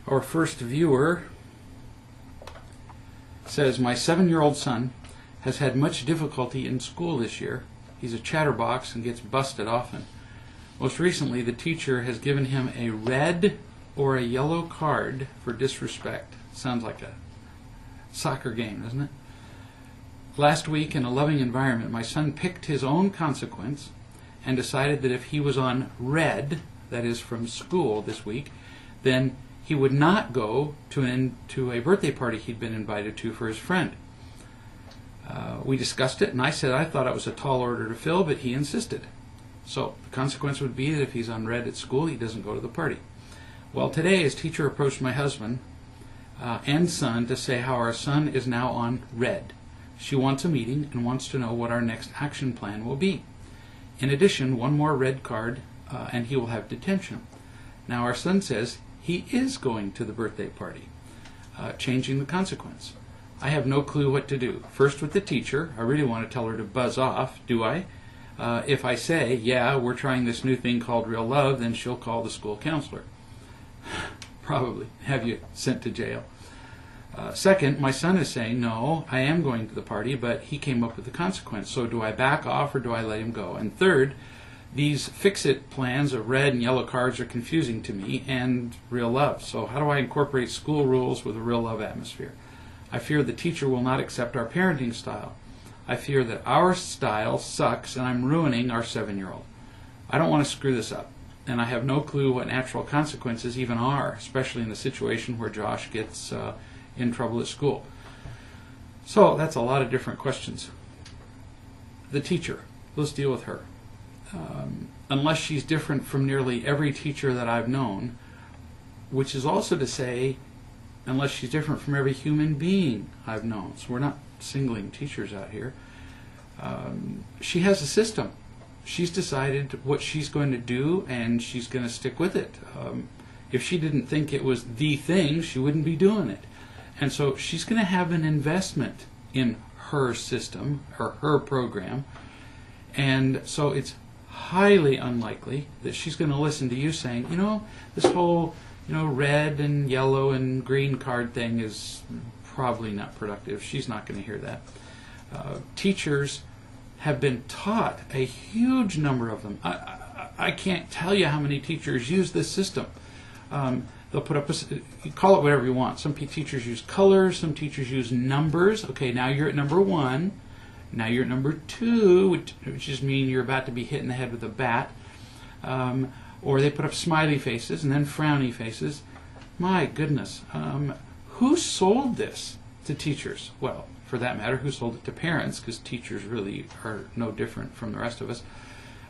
Our first viewer says, my 7-year-old son has had much difficulty in school this year. He's a chatterbox and gets busted often. Most recently, the teacher has given him a red or a yellow card for disrespect. Sounds like a soccer game, doesn't it? Last week, in a loving environment, my son picked his own consequence and decided that if he was on red, that is from school this week, then he would not go to a birthday party he'd been invited to for his friend. We discussed it, and I said I thought it was a tall order to fill, but he insisted. So the consequence would be that if he's on red at school, he doesn't go to the party. Well, today his teacher approached my husband and son to say how our son is now on red. She wants a meeting and wants to know what our next action plan will be. In addition, one more red card and he will have detention. Now our son says he is going to the birthday party, changing the consequence. I have no clue what to do. First with the teacher, I really want to tell her to buzz off, do I? If I say, yeah, we're trying this new thing called real love, then she'll call the school counselor. Probably have you sent to jail. Second, my son is saying, no, I am going to the party, but he came up with the consequence. So do I back off or do I let him go? And third, these fix-it plans of red and yellow cards are confusing to me and real love. So how do I incorporate school rules with a real love atmosphere? I fear the teacher will not accept our parenting style. I fear that our style sucks and I'm ruining our 7-year-old. I don't want to screw this up, and I have no clue what natural consequences even are, especially in the situation where Josh gets in trouble at school. So that's a lot of different questions. The teacher, let's deal with her. Unless she's different from nearly every teacher that I've known, which is also to say, unless she's different from every human being I've known. So we're not singling teachers out here. She has a system. She's decided what she's going to do, and she's going to stick with it. If she didn't think it was the thing, she wouldn't be doing it. And so she's going to have an investment in her system, or her program, and so it's highly unlikely that she's going to listen to you saying, this whole red and yellow and green card thing is probably not productive. She's not going to hear that. Teachers have been taught, a huge number of them. I can't tell you how many teachers use this system. They'll put up you call it whatever you want. Some teachers use colors, some teachers use numbers. Okay, now you're at number 1. Now you're at number 2, which just means you're about to be hit in the head with a bat. Or they put up smiley faces and then frowny faces. My goodness. Who sold this to teachers? Well, for that matter, who sold it to parents, because teachers really are no different from the rest of us.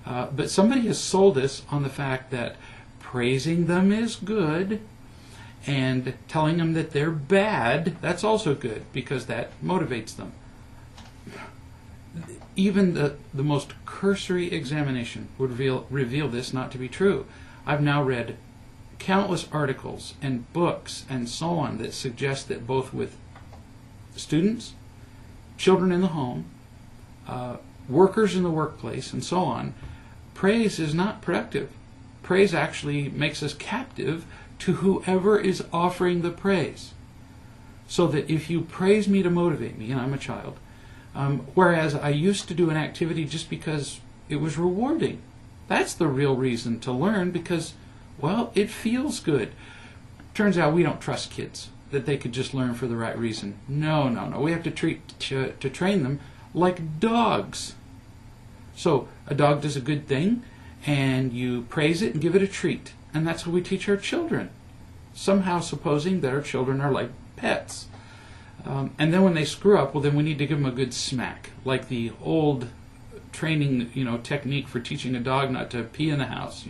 But somebody has sold this on the fact that praising them is good, and telling them that they're bad, that's also good, because that motivates them. Even the most cursory examination would reveal this not to be true. I've now read countless articles and books and so on that suggest that both with students, children in the home, workers in the workplace, and so on, praise is not productive. Praise actually makes us captive to whoever is offering the praise. So that if you praise me to motivate me, and I'm a child, whereas I used to do an activity just because it was rewarding. That's the real reason to learn, because, well, it feels good. Turns out we don't trust kids, that they could just learn for the right reason. No. We have to train them like dogs. So a dog does a good thing, and you praise it and give it a treat. And that's what we teach our children, somehow supposing that our children are like pets. And then when they screw up, well, then we need to give them a good smack, like the old training, technique for teaching a dog not to pee in the house.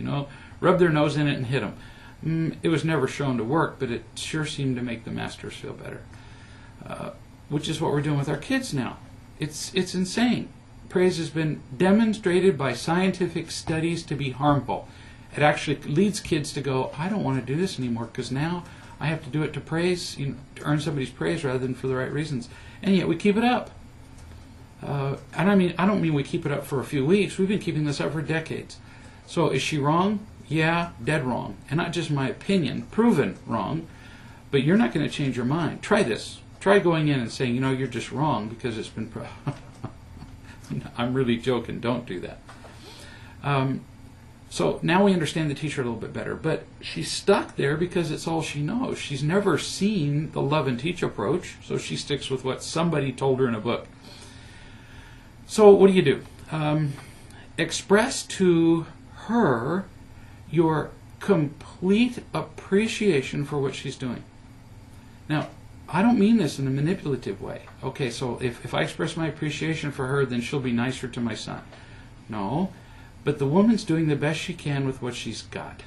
Rub their nose in it and hit them. It was never shown to work, but it sure seemed to make the masters feel better. Which is what we're doing with our kids now. It's insane. Praise has been demonstrated by scientific studies to be harmful. It actually leads kids to go, I don't want to do this anymore, because now I have to do it to praise, to earn somebody's praise rather than for the right reasons. And yet we keep it up. And I don't mean we keep it up for a few weeks. We've been keeping this up for decades. So is she wrong? Yeah, dead wrong. And not just my opinion, proven wrong. But you're not going to change your mind. Try this. Try going in and saying, you're just wrong because it's been... I'm really joking. Don't do that. So now we understand the teacher a little bit better. But she's stuck there because it's all she knows. She's never seen the love and teach approach, so she sticks with what somebody told her in a book. So what do? Express to her your complete appreciation for what she's doing. Now, I don't mean this in a manipulative way. Okay, so if I express my appreciation for her, then she'll be nicer to my son. No, but the woman's doing the best she can with what she's got.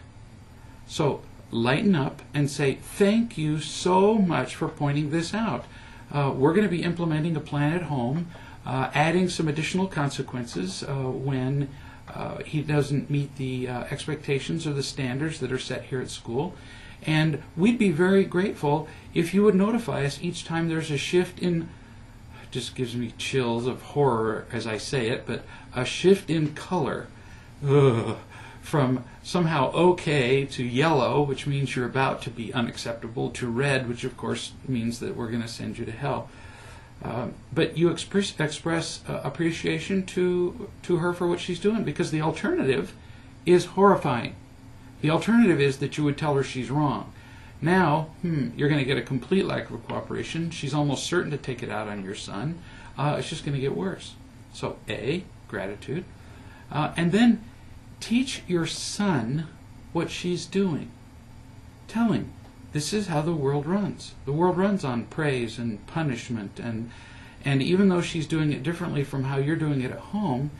So lighten up and say, thank you so much for pointing this out. We're going to be implementing a plan at home, adding some additional consequences when he doesn't meet the expectations or the standards that are set here at school. And we'd be very grateful if you would notify us each time there's a shift in, it just gives me chills of horror as I say it, but a shift in color. From somehow okay to yellow, which means you're about to be unacceptable, to red, which of course means that we're going to send you to hell. But you express appreciation to her for what she's doing, because the alternative is horrifying. The alternative is that you would tell her she's wrong. Now, you're going to get a complete lack of cooperation. She's almost certain to take it out on your son. It's just going to get worse. So, A, gratitude. And then teach your son what she's doing. Tell him, this is how the world runs. The world runs on praise and punishment. And even though she's doing it differently from how you're doing it at home,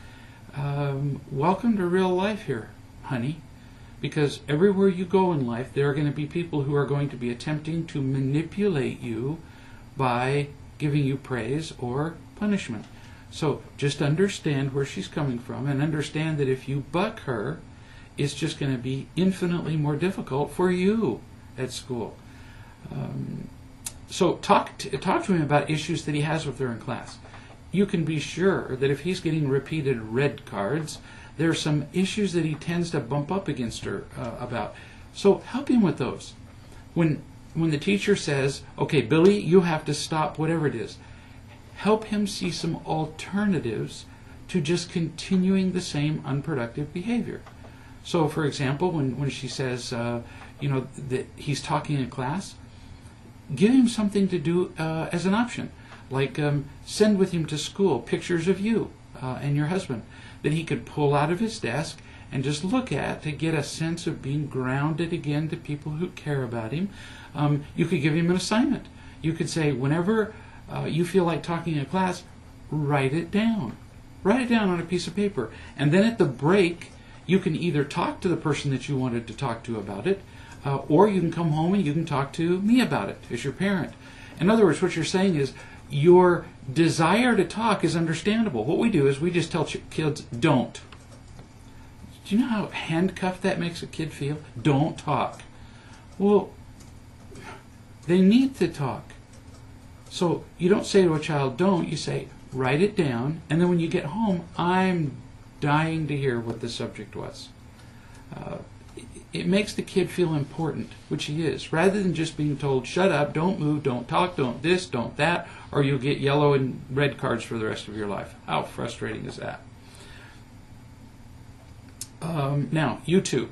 welcome to real life here, honey. Because everywhere you go in life, there are going to be people who are going to be attempting to manipulate you by giving you praise or punishment. So just understand where she's coming from, and understand that if you buck her, it's just going to be infinitely more difficult for you at school. So talk to him about issues that he has with her in class. You can be sure that if he's getting repeated red cards, there are some issues that he tends to bump up against her about. So help him with those. When the teacher says, okay, Billy, you have to stop whatever it is, help him see some alternatives to just continuing the same unproductive behavior. So, for example, when she says, that he's talking in class, give him something to do as an option. Like send with him to school pictures of you and your husband that he could pull out of his desk and just look at to get a sense of being grounded again to people who care about him. You could give him an assignment. You could say, whenever you feel like talking in class, write it down. Write it down on a piece of paper. And then at the break, you can either talk to the person that you wanted to talk to about it, or you can come home and you can talk to me about it as your parent. In other words, what you're saying is, your desire to talk is understandable. What we do is we just tell kids, don't. Do you know how handcuffed that makes a kid feel? Don't talk. Well, they need to talk. So you don't say to a child, don't. You say, write it down. And then when you get home, I'm dying to hear what the subject was. It makes the kid feel important, which he is, rather than just being told, shut up, don't move, don't talk, don't this, don't that, or you'll get yellow and red cards for the rest of your life. How frustrating is that? Now, you two.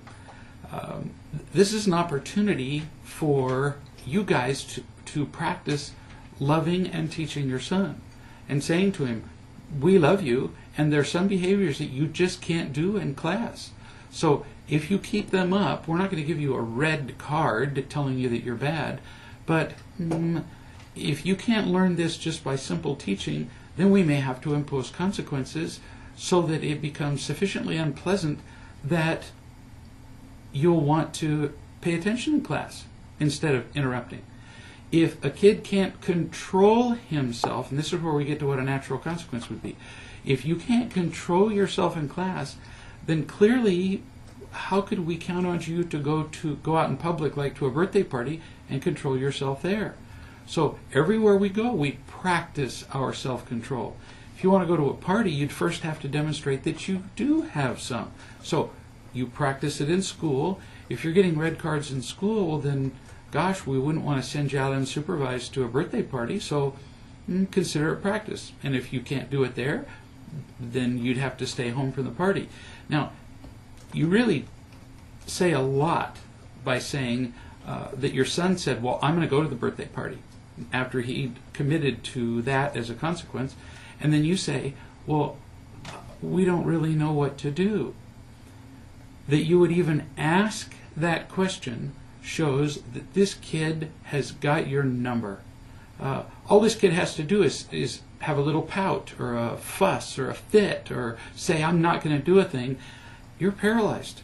This is an opportunity for you guys to practice loving and teaching your son and saying to him, we love you, and there are some behaviors that you just can't do in class. So if you keep them up, we're not going to give you a red card telling you that you're bad, but if you can't learn this just by simple teaching, then we may have to impose consequences so that it becomes sufficiently unpleasant that you'll want to pay attention in class instead of interrupting. If a kid can't control himself, and this is where we get to what a natural consequence would be, if you can't control yourself in class, then clearly, how could we count on you to go out in public, like to a birthday party, and control yourself there? So everywhere we go, we practice our self-control. If you want to go to a party, you'd first have to demonstrate that you do have some. So you practice it in school. If you're getting red cards in school, well then gosh, we wouldn't want to send you out unsupervised to a birthday party, so consider it practice. And if you can't do it there, then you'd have to stay home from the party. Now, you really say a lot by saying that your son said, well, I'm going to go to the birthday party, after he committed to that as a consequence. And then you say, well, we don't really know what to do. That you would even ask that question shows that this kid has got your number. All this kid has to do is have a little pout or a fuss or a fit or say, I'm not going to do a thing. You're paralyzed.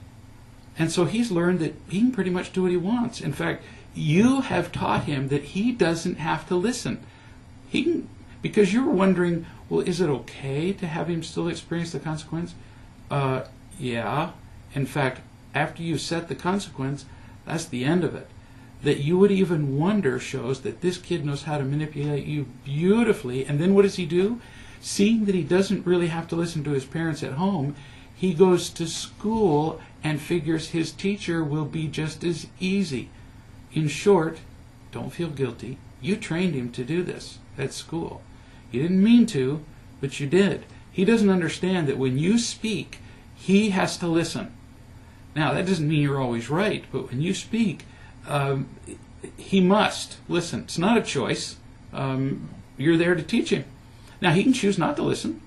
And so he's learned that he can pretty much do what he wants. In fact, you have taught him that he doesn't have to listen. He can, because you're wondering, well, is it okay to have him still experience the consequence? Yeah. In fact, after you set the consequence, that's the end of it. That you would even wonder shows that this kid knows how to manipulate you beautifully. And then what does he do? Seeing that he doesn't really have to listen to his parents at home, he goes to school and figures his teacher will be just as easy. In short, don't feel guilty. You trained him to do this at school. You didn't mean to, but you did. He doesn't understand that when you speak, he has to listen. Now, that doesn't mean you're always right, but when you speak, he must listen. It's not a choice. You're there to teach him. Now, he can choose not to listen,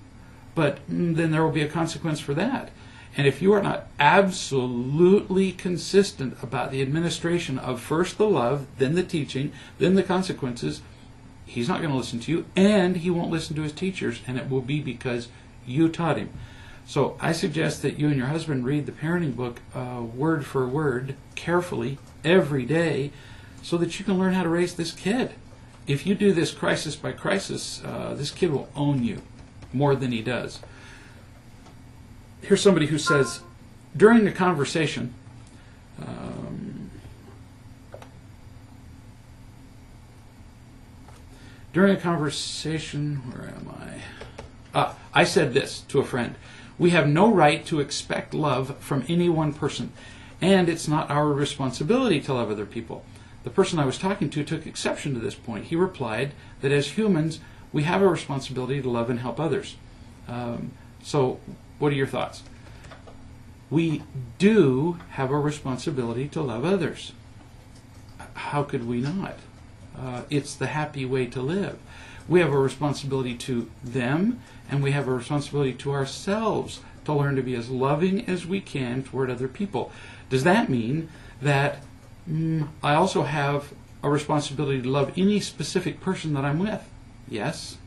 but then there will be a consequence for that. And if you are not absolutely consistent about the administration of first the love, then the teaching, then the consequences, he's not going to listen to you, and he won't listen to his teachers, and it will be because you taught him. So I suggest that you and your husband read the parenting book word for word, carefully, every day, so that you can learn how to raise this kid. If you do this crisis by crisis, this kid will own you more than he does. Here's somebody who says, during a conversation, where am I? I said this to a friend. We have no right to expect love from any one person, and it's not our responsibility to love other people. The person I was talking to took exception to this point. He replied that as humans, we have a responsibility to love and help others. So, what are your thoughts? We do have a responsibility to love others. How could we not? It's the happy way to live. We have a responsibility to them, and we have a responsibility to ourselves to learn to be as loving as we can toward other people. Does that mean that I also have a responsibility to love any specific person that I'm with? Yes,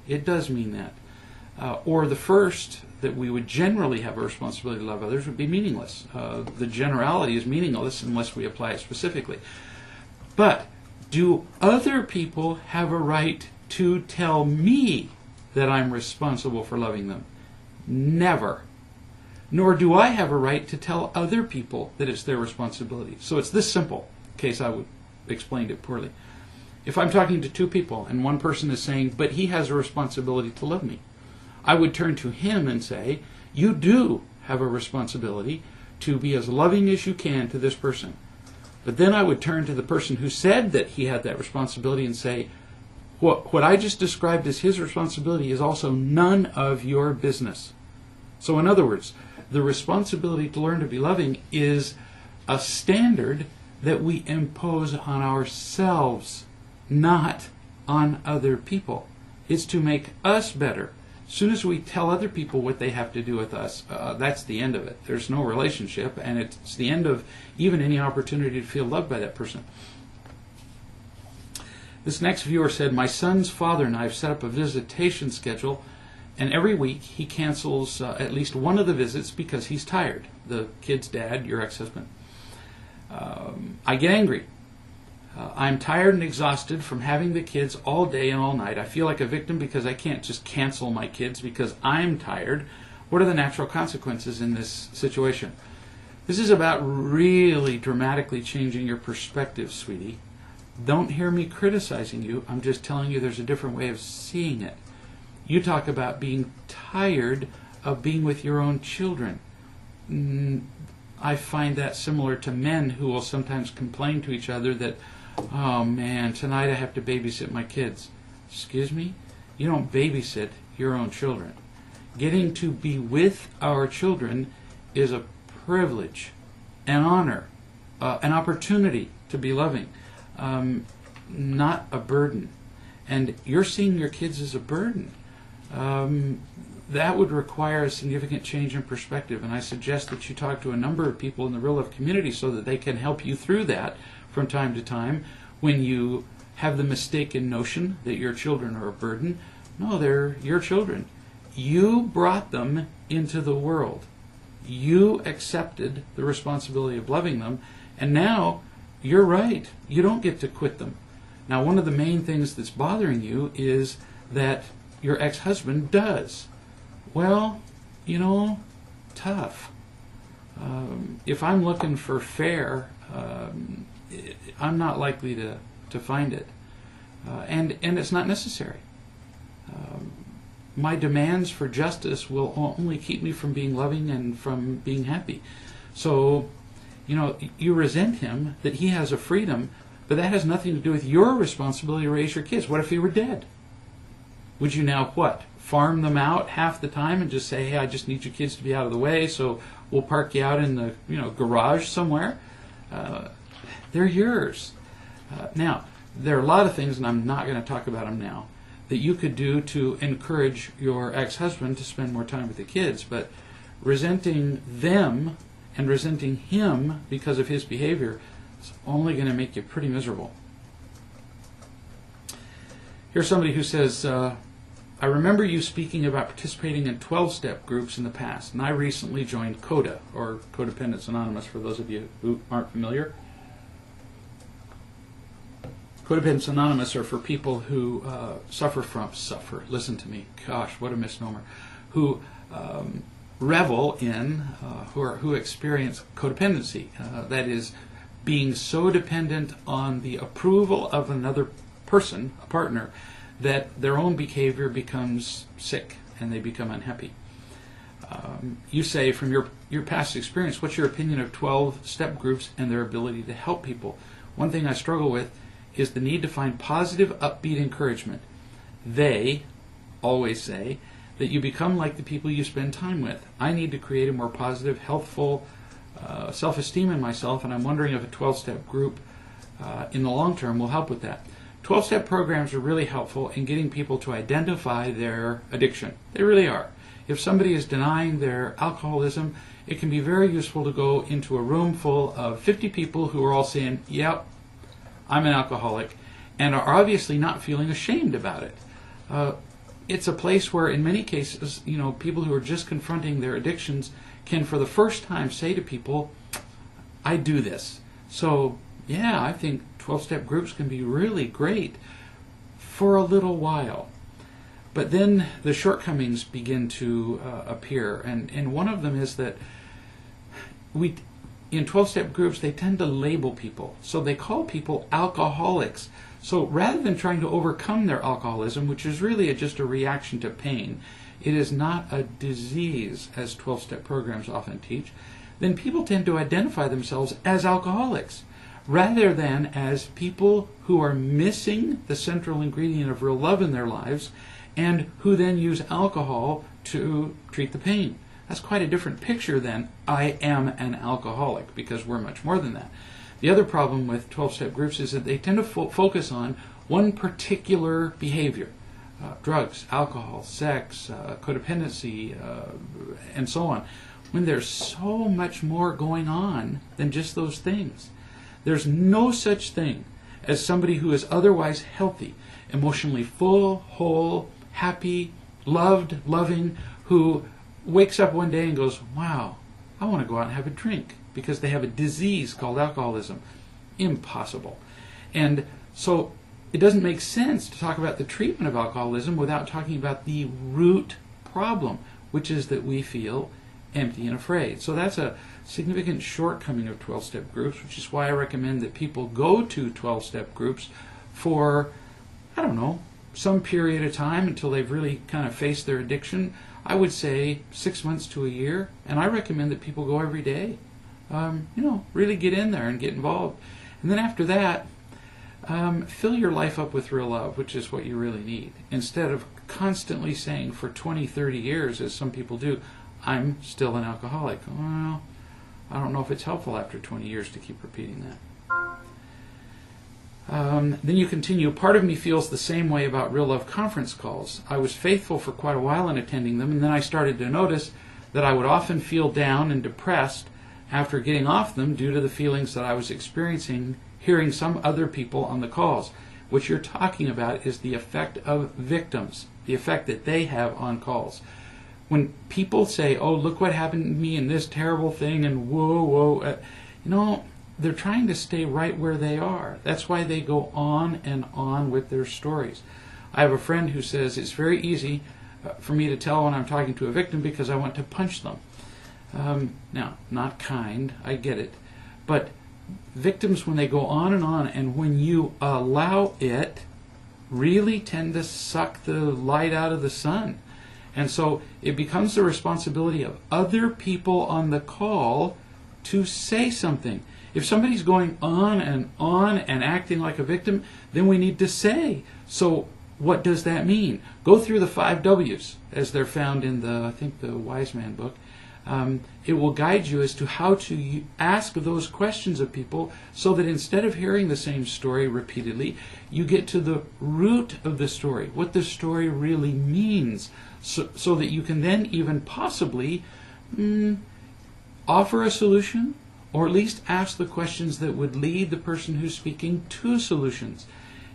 it does mean that. Or the first, that we would generally have a responsibility to love others, would be meaningless. The generality is meaningless unless we apply it specifically. But do other people have a right to tell me that I'm responsible for loving them? Never. Nor do I have a right to tell other people that it's their responsibility. So it's this simple, in case I would explained it poorly. If I'm talking to two people and one person is saying, but he has a responsibility to love me, I would turn to him and say, you do have a responsibility to be as loving as you can to this person. But then I would turn to the person who said that he had that responsibility and say, what I just described as his responsibility is also none of your business. So in other words, the responsibility to learn to be loving is a standard that we impose on ourselves, not on other people. It's to make us better. As soon as we tell other people what they have to do with us, that's the end of it. There's no relationship, and it's the end of even any opportunity to feel loved by that person. This next viewer said, my son's father and I have set up a visitation schedule, and every week he cancels at least one of the visits because he's tired. The kid's dad, your ex-husband. I get angry. I'm tired and exhausted from having the kids all day and all night. I feel like a victim because I can't just cancel my kids because I'm tired. What are the natural consequences in this situation? This is about really dramatically changing your perspective, sweetie. Don't hear me criticizing you. I'm just telling you there's a different way of seeing it. You talk about being tired of being with your own children. I find that similar to men who will sometimes complain to each other that, oh man, tonight I have to babysit my kids. Excuse me? You don't babysit your own children. Getting to be with our children is a privilege, an honor, an opportunity to be loving, not a burden. And you're seeing your kids as a burden. That would require a significant change in perspective, and I suggest that you talk to a number of people in the real life community so that they can help you through that from time to time when you have the mistaken notion that your children are a burden. No, they're your children. You brought them into the world. You accepted the responsibility of loving them, and now you're right. You don't get to quit them. Now, one of the main things that's bothering you is that your ex-husband does. Well, you know, tough. If I'm looking for fair, I'm not likely to find it. And it's not necessary. My demands for justice will only keep me from being loving and from being happy. So, you know, you resent him that he has a freedom, but that has nothing to do with your responsibility to raise your kids. What if he were dead? Would you now what? Farm them out half the time and just say, hey, I just need your kids to be out of the way, so we'll park you out in the garage somewhere? They're yours. Now, there are a lot of things, and I'm not going to talk about them now, that you could do to encourage your ex-husband to spend more time with the kids, but resenting them and resenting him because of his behavior is only going to make you pretty miserable. Here's somebody who says, I remember you speaking about participating in 12-step groups in the past, and I recently joined CODA, or Codependence Anonymous, for those of you who aren't familiar. Codependence Anonymous are for people who listen to me, gosh, what a misnomer, who revel in, who experience codependency, that is, being so dependent on the approval of another person, a partner, that their own behavior becomes sick and they become unhappy. You say, from your past experience, what's your opinion of 12-step groups and their ability to help people? One thing I struggle with is the need to find positive, upbeat encouragement. They always say that you become like the people you spend time with. I need to create a more positive, healthful self-esteem in myself, and I'm wondering if a 12-step group in the long term will help with that. 12-step programs are really helpful in getting people to identify their addiction. They really are. If somebody is denying their alcoholism, it can be very useful to go into a room full of 50 people who are all saying, yep, I'm an alcoholic, and are obviously not feeling ashamed about it. It's a place where, in many cases, people who are just confronting their addictions can, for the first time, say to people, I do this. So, yeah, I think 12-step groups can be really great for a little while. But then the shortcomings begin to appear, and one of them is that in 12-step groups, they tend to label people. So they call people alcoholics. So rather than trying to overcome their alcoholism, which is really just a reaction to pain, it is not a disease, as 12-step programs often teach, then people tend to identify themselves as alcoholics, rather than as people who are missing the central ingredient of real love in their lives, and who then use alcohol to treat the pain. That's quite a different picture than I am an alcoholic, because we're much more than that. The other problem with 12-step groups is that they tend to focus on one particular behavior. Drugs, alcohol, sex, codependency, and so on, when there's so much more going on than just those things. There's no such thing as somebody who is otherwise healthy, emotionally full, whole, happy, loved, loving, who wakes up one day and goes, wow, I want to go out and have a drink, because they have a disease called alcoholism. Impossible. And so it doesn't make sense to talk about the treatment of alcoholism without talking about the root problem, which is that we feel empty and afraid. So that's a significant shortcoming of 12-step groups, which is why I recommend that people go to 12-step groups for, some period of time until they've really kind of faced their addiction. I would say 6 months to a year, and I recommend that people go every day. really get in there and get involved. And then after that, fill your life up with real love, which is what you really need. Instead of constantly saying for 20, 30 years, as some people do, I'm still an alcoholic. Well, I don't know if it's helpful after 20 years to keep repeating that. Then you continue, part of me feels the same way about Real Love conference calls. I was faithful for quite a while in attending them, and then I started to notice that I would often feel down and depressed after getting off them due to the feelings that I was experiencing hearing some other people on the calls. What you're talking about is the effect of victims, the effect that they have on calls. When people say, oh, look what happened to me and this terrible thing and whoa, they're trying to stay right where they are. That's why they go on and on with their stories. I have a friend who says it's very easy for me to tell when I'm talking to a victim because I want to punch them. Now, not kind, I get it. But victims, when they go on and when you allow it, really tend to suck the light out of the sun. And so it becomes the responsibility of other people on the call to say something. If somebody's going on and acting like a victim, then we need to say. So what does that mean? Go through the 5 W's as they're found in the Wise Man book. It will guide you as to how to ask those questions of people so that instead of hearing the same story repeatedly, you get to the root of the story, what the story really means, so that you can then even possibly offer a solution, or at least ask the questions that would lead the person who's speaking to solutions.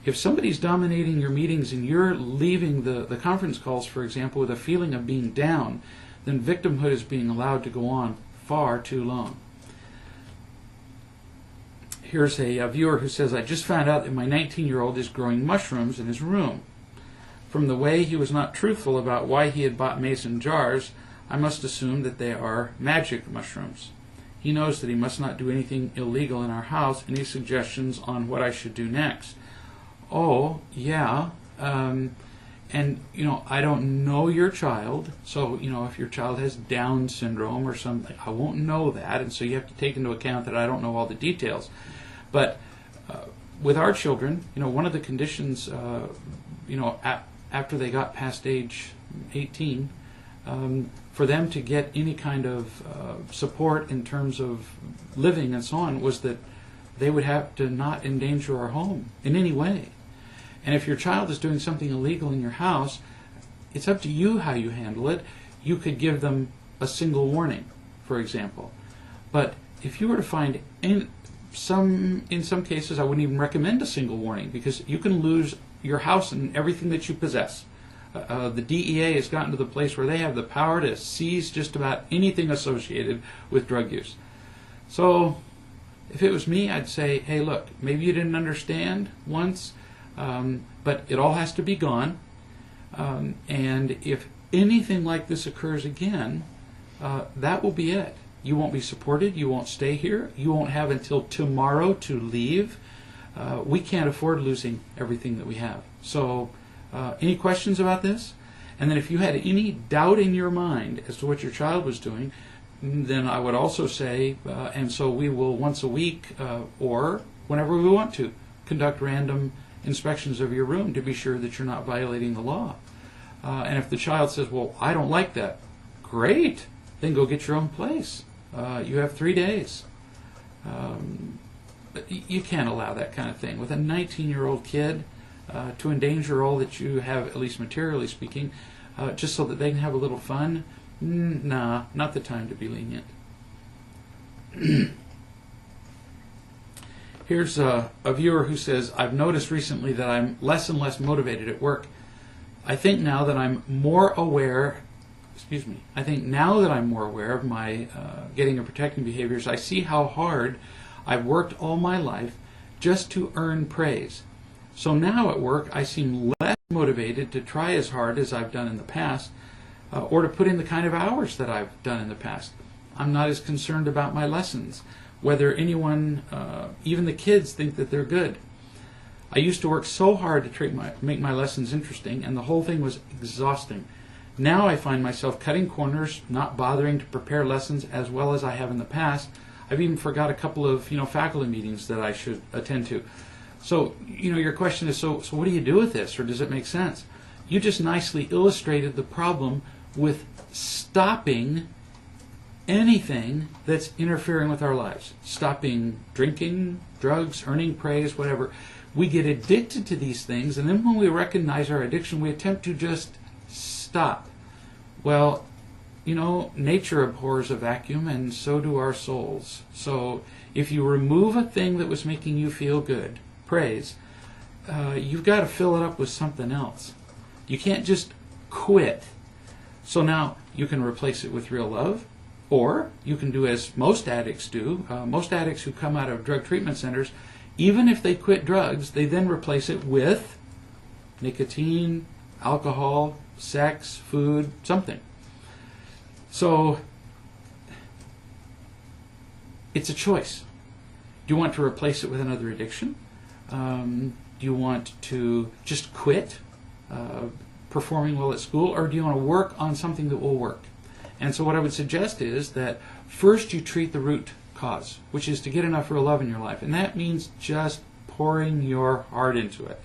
If somebody's dominating your meetings and you're leaving the conference calls, for example, with a feeling of being down, then victimhood is being allowed to go on far too long. Here's a viewer who says, I just found out that my 19-year-old is growing mushrooms in his room. From the way he was not truthful about why he had bought mason jars, I must assume that they are magic mushrooms. He knows that he must not do anything illegal in our house. Any suggestions on what I should do next? Oh, yeah. And, I don't know your child. So, if your child has Down syndrome or something, I won't know that. And so you have to take into account that I don't know all the details. But with our children, one of the conditions, after they got past age 18, for them to get any kind of support in terms of living and so on, was that they would have to not endanger our home in any way. And if your child is doing something illegal in your house, it's up to you how you handle it. You could give them a single warning, for example. But if you were to find in some cases, I wouldn't even recommend a single warning, because you can lose your house and everything that you possess. The DEA has gotten to the place where they have the power to seize just about anything associated with drug use. So if it was me, I'd say, hey, look, maybe you didn't understand once, but it all has to be gone. And if anything like this occurs again, that will be it. You won't be supported. You won't stay here. You won't have until tomorrow to leave. We can't afford losing everything that we have. So any questions about this? And then if you had any doubt in your mind as to what your child was doing, then I would also say, and so we will once a week or whenever we want to, conduct random inspections of your room to be sure that you're not violating the law. And if the child says, well, I don't like that, great, then go get your own place. You have 3 days. But you can't allow that kind of thing. With a 19-year-old kid, to endanger all that you have, at least materially speaking, just so that they can have a little fun, nah, not the time to be lenient. Here's a viewer who says, I've noticed recently that I'm less and less motivated at work. I think now that I'm more aware of my getting and protecting behaviors, I see how hard I've worked all my life just to earn praise. So now at work, I seem less motivated to try as hard as I've done in the past, or to put in the kind of hours that I've done in the past. I'm not as concerned about my lessons, whether anyone, even the kids, think that they're good. I used to work so hard to make my lessons interesting, and the whole thing was exhausting. Now I find myself cutting corners, not bothering to prepare lessons as well as I have in the past. I've even forgot a couple of faculty meetings that I should attend to. So your question is, so what do you do with this, or does it make sense? You just nicely illustrated the problem with stopping anything that's interfering with our lives. Stopping drinking, drugs, earning praise, whatever. We get addicted to these things, and then when we recognize our addiction, we attempt to just stop. Well, nature abhors a vacuum, and so do our souls. So if you remove a thing that was making you feel good, praise, you've got to fill it up with something else. You can't just quit. So now you can replace it with real love, or you can do as most addicts do. Most addicts who come out of drug treatment centers, even if they quit drugs, they then replace it with nicotine, alcohol, sex, food, something. So it's a choice. Do you want to replace it with another addiction? Do you want to just quit performing well at school, or do you want to work on something that will work? And so what I would suggest is that first you treat the root cause, which is to get enough real love in your life. And that means just pouring your heart into it.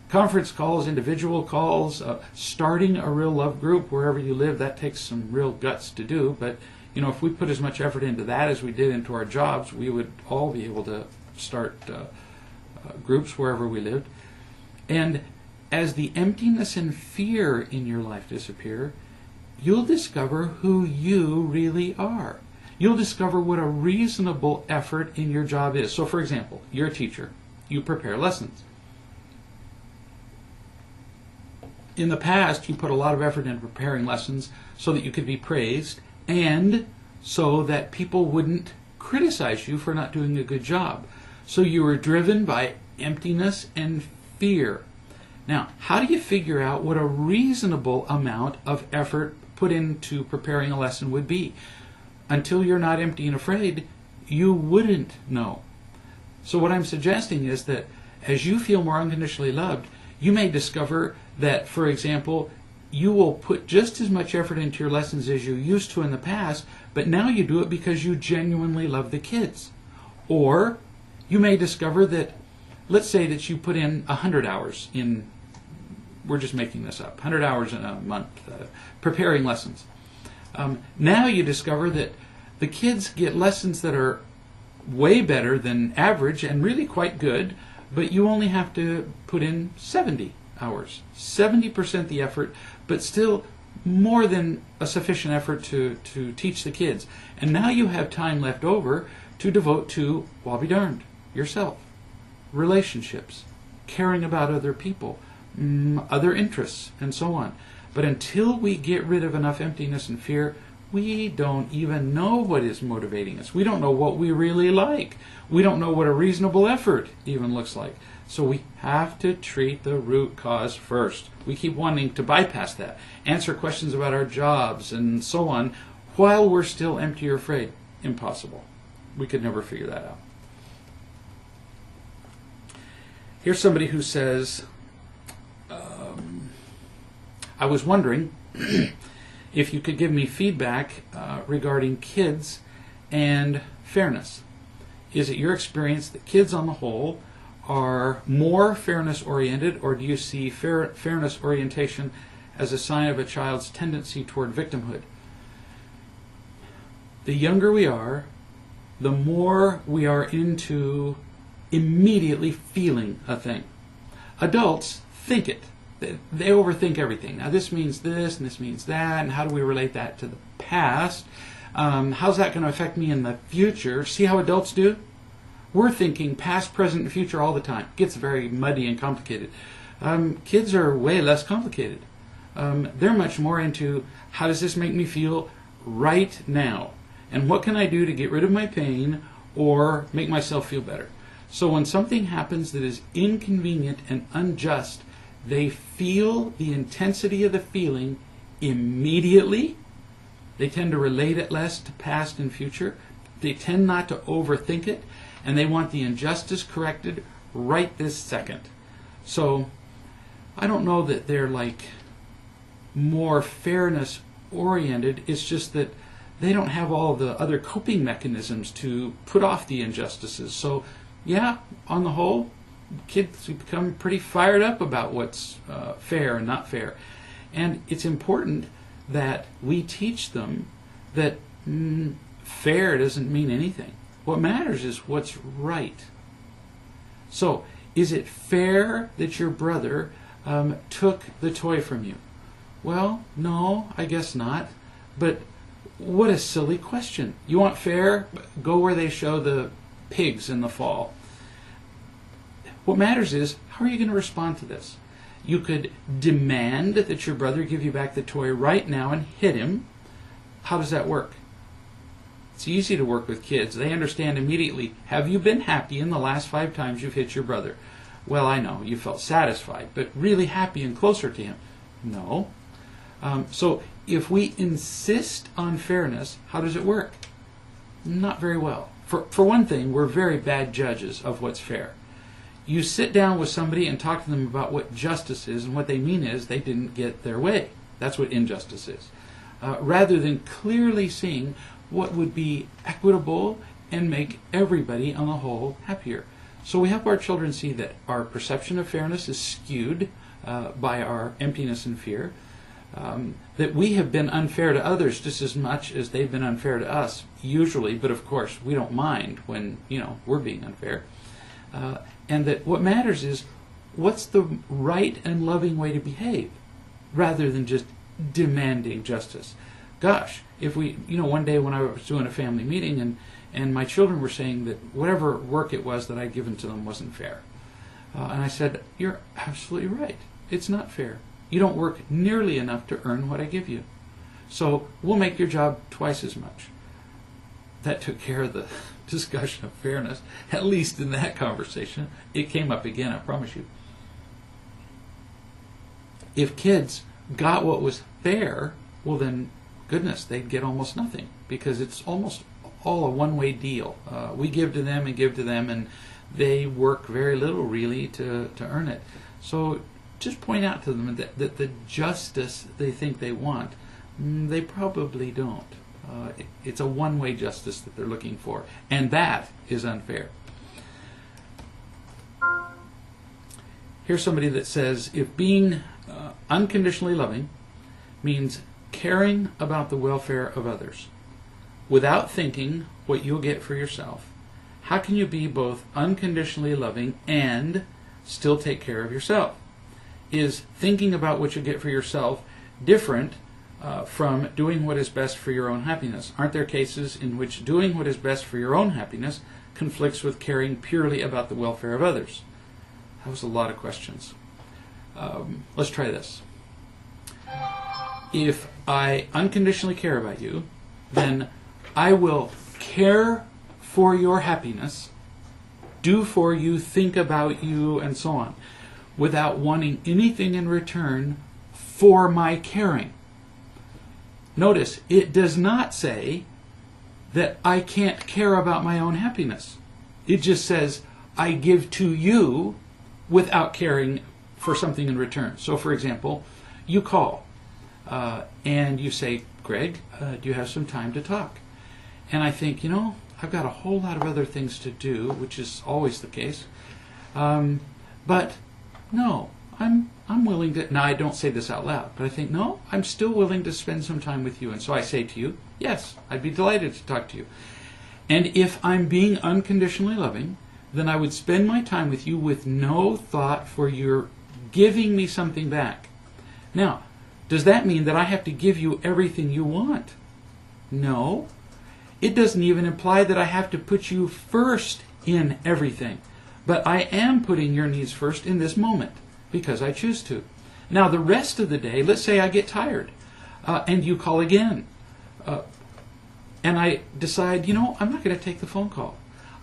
Conference calls, individual calls, starting a real love group wherever you live, that takes some real guts to do. But if we put as much effort into that as we did into our jobs, we would all be able to start groups wherever we lived. And as the emptiness and fear in your life disappear, you'll discover who you really are. You'll discover what a reasonable effort in your job is. So, for example, you're a teacher. You prepare lessons. In the past, you put a lot of effort into preparing lessons so that you could be praised and so that people wouldn't criticize you for not doing a good job. So you were driven by emptiness and fear. Now, how do you figure out what a reasonable amount of effort put into preparing a lesson would be? Until you're not empty and afraid, you wouldn't know. So what I'm suggesting is that as you feel more unconditionally loved, you may discover that, for example, you will put just as much effort into your lessons as you used to in the past, but now you do it because you genuinely love the kids. Or you may discover that, let's say that you put in 100 hours in, we're just making this up, 100 hours in a month preparing lessons. Now you discover that the kids get lessons that are way better than average and really quite good, but you only have to put in 70 hours. 70% the effort, but still more than a sufficient effort to teach the kids. And now you have time left over to devote to, well, I'll be darned, yourself, relationships, caring about other people, other interests, and so on. But until we get rid of enough emptiness and fear, we don't even know what is motivating us. We don't know what we really like. We don't know what a reasonable effort even looks like. So we have to treat the root cause first. We keep wanting to bypass that, answer questions about our jobs and so on, while we're still empty or afraid. Impossible. We could never figure that out. Here's somebody who says, I was wondering if you could give me feedback regarding kids and fairness. Is it your experience that kids on the whole are more fairness oriented, or do you see fairness orientation as a sign of a child's tendency toward victimhood? The younger we are, the more we are into immediately feeling a thing. Adults think it. They overthink everything. Now this means this and this means that, and how do we relate that to the past? How's that going to affect me in the future? See how adults do? We're thinking past, present, and future all the time. It gets very muddy and complicated. Kids are way less complicated. They're much more into, how does this make me feel right now? And what can I do to get rid of my pain or make myself feel better? So when something happens that is inconvenient and unjust, they feel the intensity of the feeling immediately. They tend to relate it less to past and future. They tend not to overthink it, and they want the injustice corrected right this second. So I don't know that they're like more fairness oriented. It's just that they don't have all the other coping mechanisms to put off the injustices. So, yeah, on the whole, kids become pretty fired up about what's fair and not fair. And it's important that we teach them that fair doesn't mean anything. What matters is what's right. So, is it fair that your brother took the toy from you? Well, no, I guess not. But what a silly question. You want fair? Go where they show the pigs in the fall. What matters is, how are you going to respond to this? You could demand that your brother give you back the toy right now and hit him. How does that work? It's easy to work with kids. They understand immediately. Have you been happy in the last 5 times you've hit your brother? Well, I know, you felt satisfied, but really happy and closer to him? No. So if we insist on fairness, how does it work? Not very well. For one thing, we're very bad judges of what's fair. You sit down with somebody and talk to them about what justice is, and what they mean is they didn't get their way. That's what injustice is. Rather than clearly seeing what would be equitable and make everybody on the whole happier. So we help our children see that our perception of fairness is skewed by our emptiness and fear, that we have been unfair to others just as much as they've been unfair to us, usually, but of course we don't mind when we're being unfair, and that what matters is what's the right and loving way to behave, rather than just demanding justice. Gosh, if we, one day when I was doing a family meeting and my children were saying that whatever work it was that I'd given to them wasn't fair. And I said, you're absolutely right. It's not fair. You don't work nearly enough to earn what I give you. So we'll make your job twice as much. That took care of the discussion of fairness, at least in that conversation. It came up again, I promise you. If kids got what was fair, well then, goodness, they'd get almost nothing, because it's almost all a one-way deal. We give to them, and they work very little really to earn it. So just point out to them that the justice they think they want, they probably don't. It's a one-way justice that they're looking for, and that is unfair. Here's somebody that says, if being unconditionally loving means caring about the welfare of others without thinking what you'll get for yourself, how can you be both unconditionally loving and still take care of yourself? Is thinking about what you get for yourself different from doing what is best for your own happiness? Aren't there cases in which doing what is best for your own happiness conflicts with caring purely about the welfare of others? That was a lot of questions. Let's try this. If I unconditionally care about you, then I will care for your happiness, do for you, think about you, and so on, without wanting anything in return for my caring. Notice, it does not say that I can't care about my own happiness. It just says I give to you without caring for something in return. So, for example, you call and you say, Greg, do you have some time to talk? And I think, I've got a whole lot of other things to do, which is always the case. But no, I'm willing to, now I don't say this out loud, but I think, no, I'm still willing to spend some time with you. And so I say to you, yes, I'd be delighted to talk to you. And if I'm being unconditionally loving, then I would spend my time with you with no thought for your giving me something back. Now, does that mean that I have to give you everything you want? No. It doesn't even imply that I have to put you first in everything. But I am putting your needs first in this moment because I choose to. Now, the rest of the day, let's say I get tired and you call again. And I decide, I'm not going to take the phone call.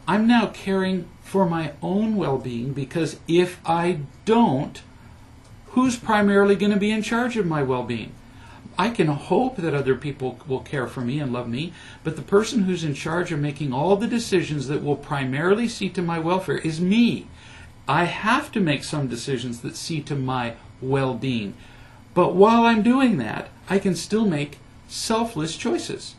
I'm now caring for my own well-being, because if I don't, who's primarily going to be in charge of my well-being? I can hope that other people will care for me and love me, but the person who's in charge of making all the decisions that will primarily see to my welfare is me. I have to make some decisions that see to my well-being. But while I'm doing that, I can still make selfless choices.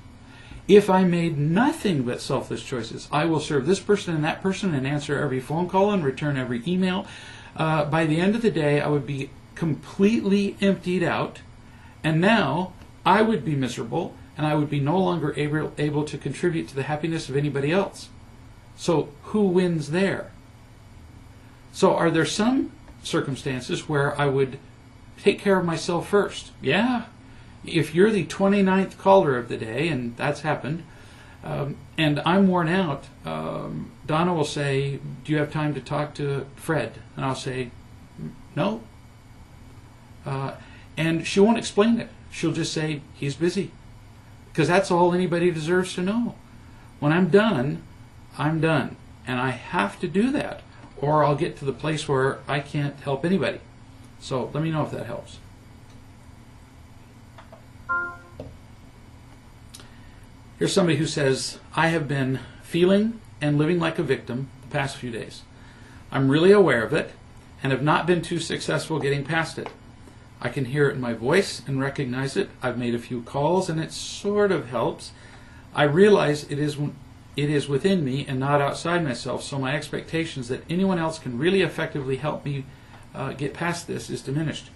If I made nothing but selfless choices, I will serve this person and that person and answer every phone call and return every email. By the end of the day, I would be completely emptied out, and now I would be miserable, and I would be no longer able to contribute to the happiness of anybody else. So who wins there? So are there some circumstances where I would take care of myself first? Yeah. If you're the 29th caller of the day, and that's happened, and I'm worn out, Donna will say, do you have time to talk to Fred? And I'll say, no. And she won't explain it. She'll just say, he's busy. Because that's all anybody deserves to know. When I'm done, I'm done. And I have to do that, or I'll get to the place where I can't help anybody. So let me know if that helps. Here's somebody who says, I have been feeling and living like a victim the past few days. I'm really aware of it and have not been too successful getting past it. I can hear it in my voice and recognize it. I've made a few calls and it sort of helps. I realize it is within me and not outside myself, so my expectations that anyone else can really effectively help me get past this is diminished.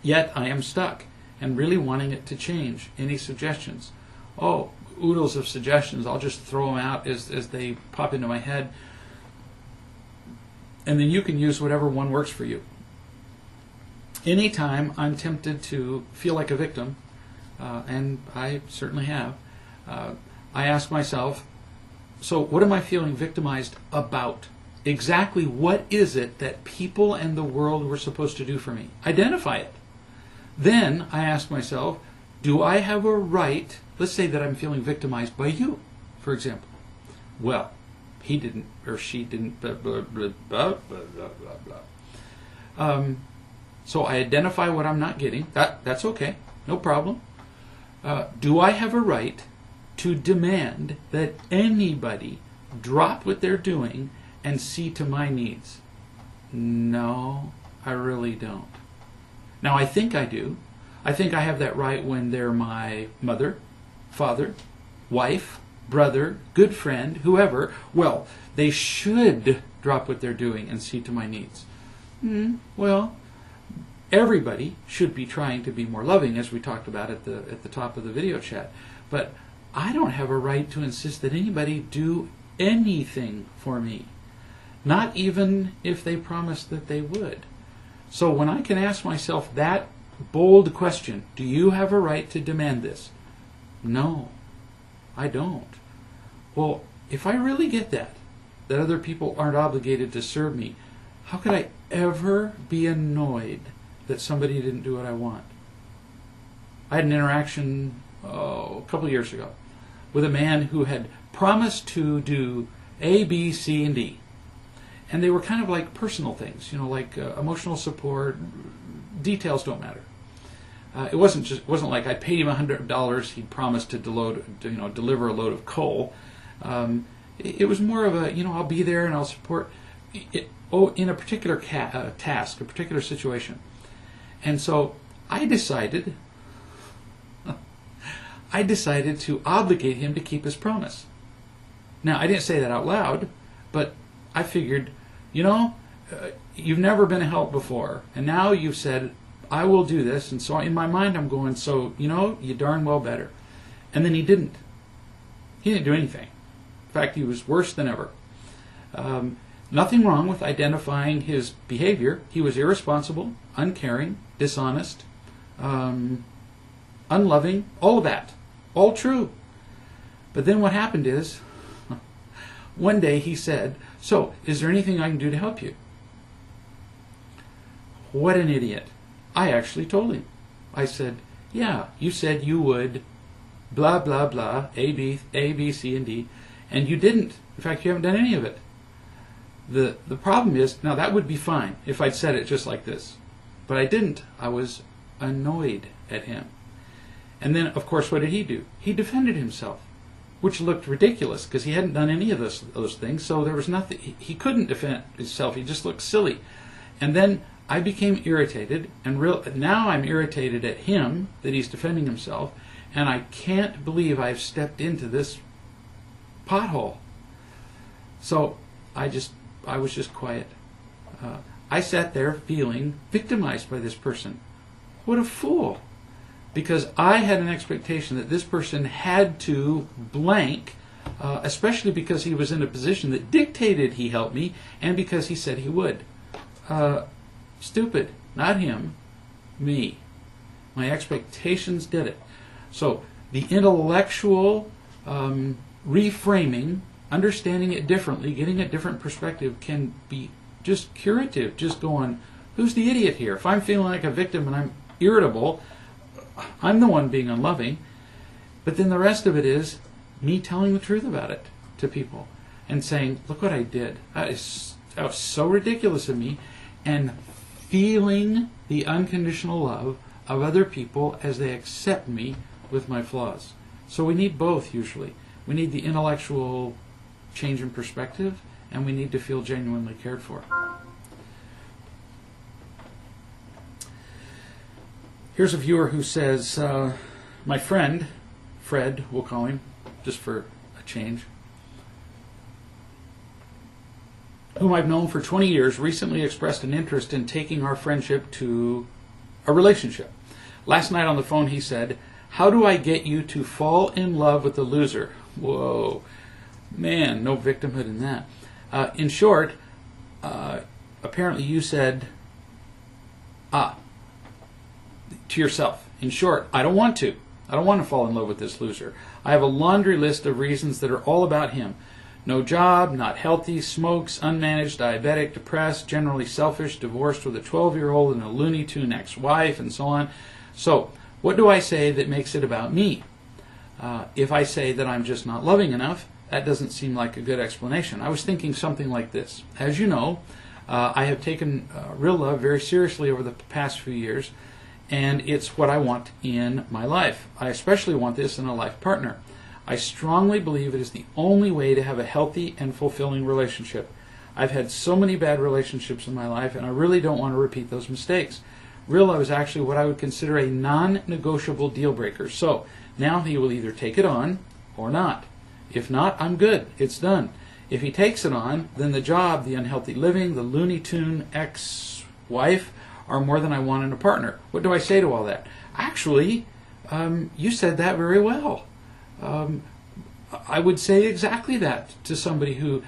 Yet I am stuck and really wanting it to change. Any suggestions? Oh, oodles of suggestions. I'll just throw them out as they pop into my head. And then you can use whatever one works for you. Anytime I'm tempted to feel like a victim, and I certainly have, I ask myself, so what am I feeling victimized about? Exactly what is it that people and the world were supposed to do for me? Identify it. Then I ask myself, do I have a right, let's say that I'm feeling victimized by you, for example. Well, he didn't, or she didn't, blah, blah, blah, blah, blah, blah, blah. So I identify what I'm not getting. That's okay, no problem. Do I have a right to demand that anybody drop what they're doing and see to my needs? No, I really don't. Now, I think I do. I think I have that right when they're my mother, father, wife, brother, good friend, whoever. Well, they should drop what they're doing and see to my needs. Well, everybody should be trying to be more loving, as we talked about at the top of the video chat. But I don't have a right to insist that anybody do anything for me, not even if they promised that they would. So when I can ask myself that bold question, do you have a right to demand this? No, I don't. Well, if I really get that other people aren't obligated to serve me, how could I ever be annoyed that somebody didn't do what I want? I had an interaction a couple of years ago with a man who had promised to do A, B, C, and D. And they were kind of like personal things, like emotional support. Details don't matter. It wasn't like I paid him $100. He'd promised to deliver a load of coal. It was more of a I'll be there and I'll support it, in a particular task, a particular situation. And so I decided to obligate him to keep his promise. Now I didn't say that out loud, but I figured, you've never been a help before, and now you've said, I will do this, and so in my mind I'm going, so, you darn well better. And then he didn't. He didn't do anything. In fact, he was worse than ever. Nothing wrong with identifying his behavior. He was irresponsible, uncaring, dishonest, unloving, all of that. All true. But then what happened is, one day he said, so, is there anything I can do to help you? What an idiot. I actually told him. I said, yeah, you said you would blah, blah, blah, A, B, C, and D, and you didn't. In fact, you haven't done any of it. The problem is, now that would be fine if I'd said it just like this. But I didn't. I was annoyed at him. And then, of course, what did he do? He defended himself, which looked ridiculous because he hadn't done any of those things, so there was nothing. He couldn't defend himself. He just looked silly. And then I became irritated, and now I'm irritated at him that he's defending himself, and I can't believe I've stepped into this pothole. So I was just quiet. I sat there feeling victimized by this person. What a fool. Because I had an expectation that this person had to blank, especially because he was in a position that dictated he help me, and because he said he would. Stupid. Not him. Me. My expectations did it. So the intellectual reframing, understanding it differently, getting a different perspective can be just curative. Just going, who's the idiot here? If I'm feeling like a victim and I'm irritable, I'm the one being unloving. But then the rest of it is me telling the truth about it to people and saying, look what I did. That was so ridiculous of me. And feeling the unconditional love of other people as they accept me with my flaws. So we need both usually. We need the intellectual change in perspective, and we need to feel genuinely cared for. Here's a viewer who says, my friend, Fred, we'll call him, just for a change, whom I've known for 20 years, recently expressed an interest in taking our friendship to a relationship. Last night on the phone he said, how do I get you to fall in love with the loser? Whoa, man, no victimhood in that. In short, apparently you said, to yourself, in short, I don't want to. I don't want to fall in love with this loser. I have a laundry list of reasons that are all about him. No job, not healthy, smokes, unmanaged, diabetic, depressed, generally selfish, divorced with a 12-year-old and a Looney Tune ex-wife, and so on. So, what do I say that makes it about me? If I say that I'm just not loving enough, that doesn't seem like a good explanation. I was thinking something like this. As you know, I have taken real love very seriously over the past few years, and it's what I want in my life. I especially want this in a life partner. I strongly believe it is the only way to have a healthy and fulfilling relationship. I've had so many bad relationships in my life, and I really don't want to repeat those mistakes. Real love is actually what I would consider a non-negotiable deal breaker. So now he will either take it on or not. If not, I'm good. It's done. If he takes it on, then the job, the unhealthy living, the Looney Tune ex-wife are more than I want in a partner. What do I say to all that? Actually, you said that very well. I would say exactly that to somebody who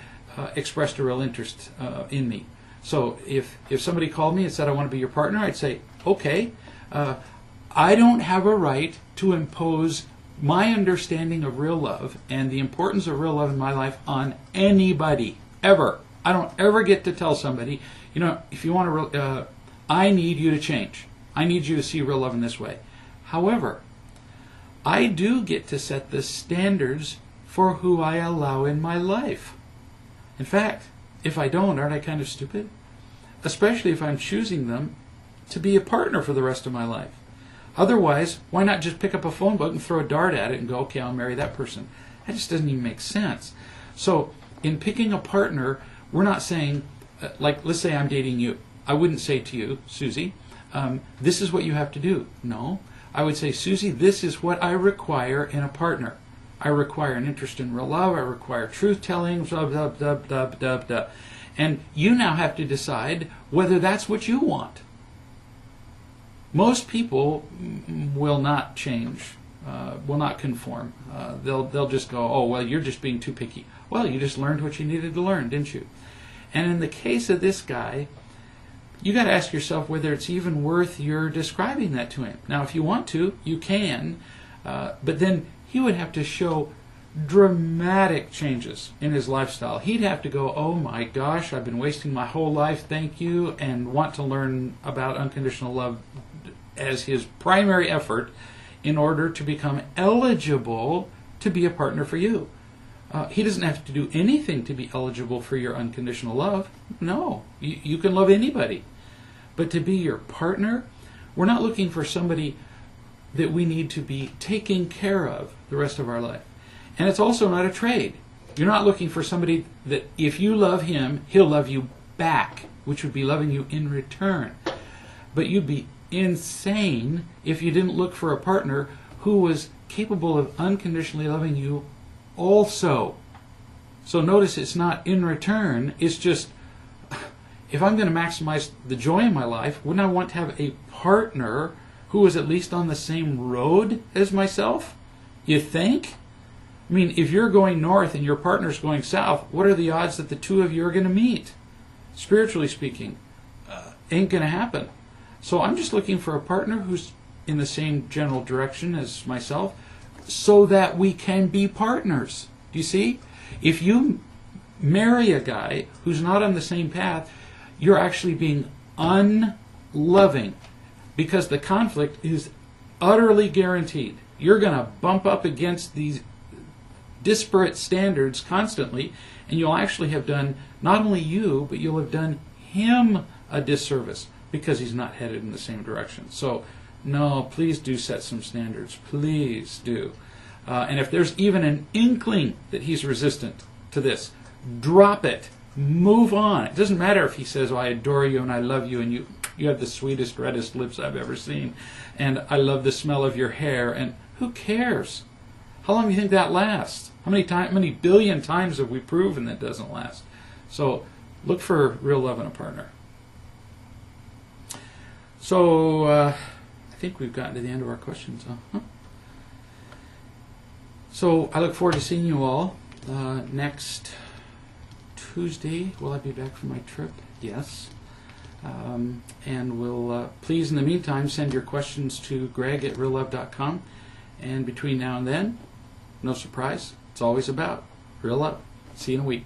expressed a real interest in me. So if somebody called me and said, I want to be your partner, I'd say, okay, I don't have a right to impose my understanding of real love and the importance of real love in my life on anybody, ever. I don't ever get to tell somebody, you know, if you want to, I need you to change. I need you to see real love in this way. However, I do get to set the standards for who I allow in my life. In fact, if I don't, aren't I kind of stupid? Especially if I'm choosing them to be a partner for the rest of my life. Otherwise, why not just pick up a phone book and throw a dart at it and go, okay, I'll marry that person. That just doesn't even make sense. So in picking a partner, we're not saying, like, let's say I'm dating you. I wouldn't say to you, Susie, this is what you have to do. No. I would say, Susie, this is what I require in a partner. I require an interest in real love. I require truth-telling, blah, blah, blah, blah, blah, blah. And you now have to decide whether that's what you want. Most people will not change, will not conform. They'll just go, oh, well, you're just being too picky. Well, you just learned what you needed to learn, didn't you? And in the case of this guy, you got to ask yourself whether it's even worth your describing that to him. Now, if you want to, you can, but then he would have to show dramatic changes in his lifestyle. He'd have to go, oh my gosh, I've been wasting my whole life, thank you, and want to learn about unconditional love as his primary effort in order to become eligible to be a partner for you. He doesn't have to do anything to be eligible for your unconditional love. No, you can love anybody. But to be your partner, we're not looking for somebody that we need to be taking care of the rest of our life. And it's also not a trade. You're not looking for somebody that if you love him, he'll love you back, which would be loving you in return. But you'd be insane if you didn't look for a partner who was capable of unconditionally loving you also. So notice it's not in return, it's just, if I'm going to maximize the joy in my life, wouldn't I want to have a partner who is at least on the same road as myself? You think? I mean, if you're going north and your partner's going south, what are the odds that the two of you are going to meet? Spiritually speaking, ain't going to happen. So I'm just looking for a partner who's in the same general direction as myself so that we can be partners. Do you see? If you marry a guy who's not on the same path, you're actually being unloving because the conflict is utterly guaranteed. You're going to bump up against these disparate standards constantly, and you'll actually have done not only you, but you'll have done him a disservice because he's not headed in the same direction. So, no, please do set some standards. Please do. And if there's even an inkling that he's resistant to this, drop it. Move on. It doesn't matter if he says, "Oh, I adore you and I love you and you have the sweetest, reddest lips I've ever seen and I love the smell of your hair," and who cares? How long do you think that lasts? How many billion times have we proven that doesn't last? So look for real love in a partner. So I think we've gotten to the end of our questions. So I look forward to seeing you all next Tuesday. Will I be back from my trip? Yes. And we'll please in the meantime send your questions to greg@reallove.com. And between now and then, no surprise, it's always about real love. See you in a week.